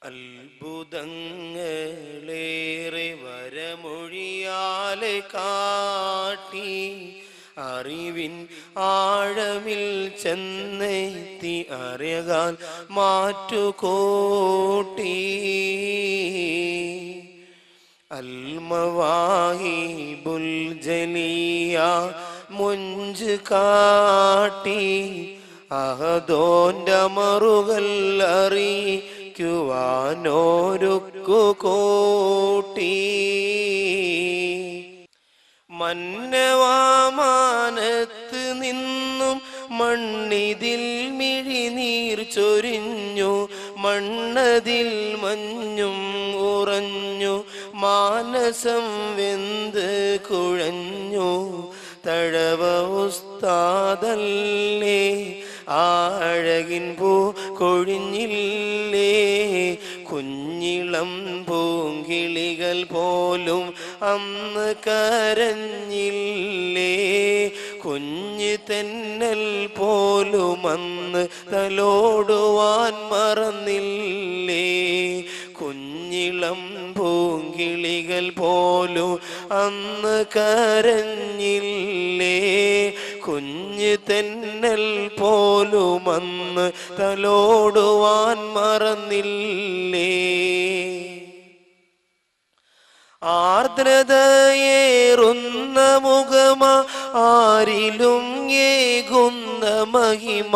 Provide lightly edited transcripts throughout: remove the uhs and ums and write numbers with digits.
അത്ഭുതങ്ങളേറെ വരമൊഴിയാലെ കാട്ടി അറിവിൻ ആഴമിൽ ചെന്നെത്തി അറിയാൻ മാറ്റുകൂട്ടി അൽമവാഹിബുൽ ജലിയ മുഞ്ച് കാട്ടി അഹദോന്റെ മറുകൾ അറിയിക്കുവാനോരുക്കു കൂട്ടി മന്നവാമാനത്ത് നിന്നും മണ്ണിതിൽ മിഴിനീർ ചൊരിഞ്ഞു മണ്ണതിൽ മഞ്ഞും ഉറഞ്ഞു മാനസം വെന്ത് കുഴഞ്ഞു തഴവ ഉസ്താദല്ലേ ആഴകിൻ പൂ കൊഴിഞ്ഞില്ലേ കുഞ്ഞിളം പൂങ്കിളികൾ പോലും അന്ന് കരഞ്ഞില്ലേ കുഞ്ഞ് തെന്നൽ പോലും അന്ന് തലോടുവാൻ മറന്നില്ലേ കുഞ്ഞിളം പൂങ്കിളികൾ പോലും അന്ന് കരഞ്ഞില്ലേ കുഞ്ഞ് തെന്നൽ പോലും അന്ന് തലോടുവാൻ മറന്നില്ലേ ആർദ്രതയേറുന്ന മുഖമ ആരിലും ഏകുന്ന മഹിമ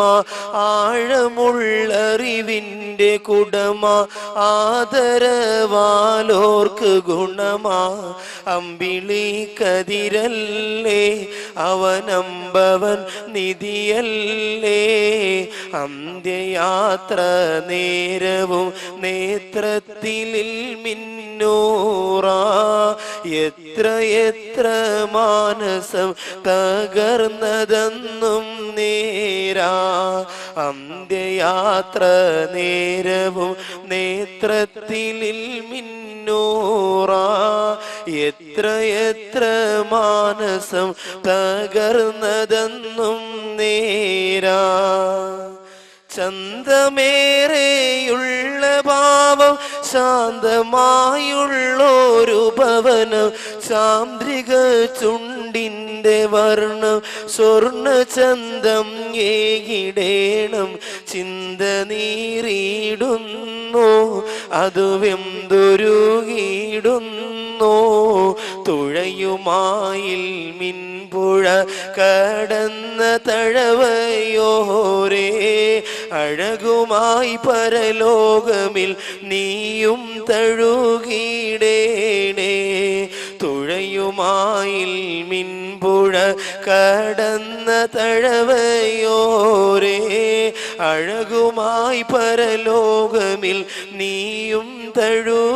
ആഴമുള്ളറിവിൻ്റെ കുടമ ആദരവാലോർക്ക് ഗുണമാ അമ്പിളി കതിരല്ലേ അവനമ്പവൻ നിധിയല്ലേ അന്ത്യയാത്ര നേരവും നേത്രത്തിൽ മിന്നൂറാ എത്ര എത്ര മാനസം തകർന്നതെന്നും നേരാ അന്ത്യയാത്ര നേരവും നേത്രത്തിൽ മിന്നൂറാ എത്ര എത്ര മാനസം തകർന്നതെന്നും നേരാ ചന്തമേറെയുള്ള ഭാവം ശാന്തമായുള്ളൊരു ഭവനം സാന്ദ്രിക ചുണ്ടിൻ്റെ വർണ്ണം സ്വർണചന്തം ഏകിടേണം ചിന്ത നീറിയിടുന്നു അതു വെന്തുരുകിടുന്നു തുഴയുമായിൽ മിൻപുഴ കടന്ന തഴവയോരേ അഴകുമായി പരലോകമിൽ നീയും തഴുകിടേണേ തുഴയുമായിൽ മിൻപുഴ കടന്ന തഴവയോരേ അഴകുമായി പരലോകമിൽ നീയും തഴുകിടേണേ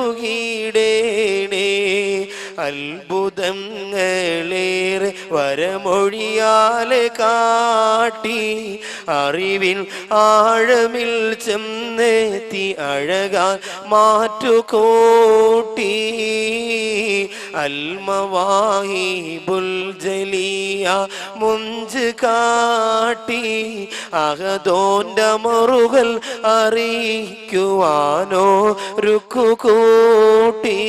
അത്ഭുതങ്ങളേറെ വരമൊഴിയാലെ കാട്ടി അറിവിൻ ആഴമിൽ ചെന്നെത്തി അഴകാൻ മാറ്റുകൂട്ടി അൽമവാഹിബുൽ ജലിയ മുഞ്ച് കാട്ടി അഹദോന്റെ മറുകൾ അറിയിക്കുവാനോ രുക്കുകൂട്ടി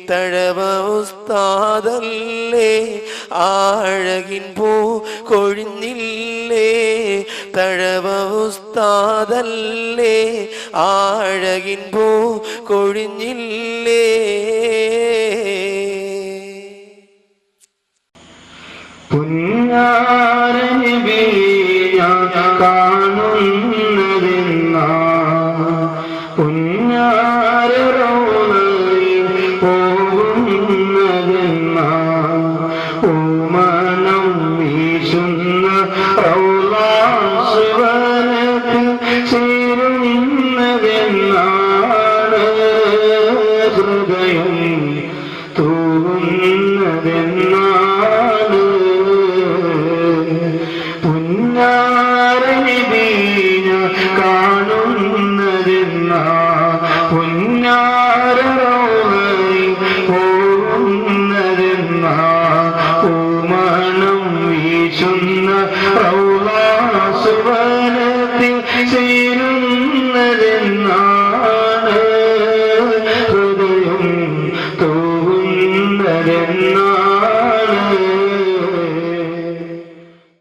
തഴവ ഉസ്താദല്ലേ ആഴകിൻ പൂ കൊഴിഞ്ഞില്ലേ തഴവ ഉസ്താദല്ലേ ആഴകിൻ പൂ കൊഴിഞ്ഞില്ലേ പുണ്യാരനബി ഞാൻ കാണുന്നതെന്നാ പുണ്യാര റൗളയിൽ പോകുന്നതെന്നാ ഓമനം വീശുന്ന റൗളാസുവനത്തിൽ ചേരുന്നതെന്നാണ് ഹൃദയം തൂങ്ങുന്നതെന്നാണ് പുന്നാരനബി ഞാൻ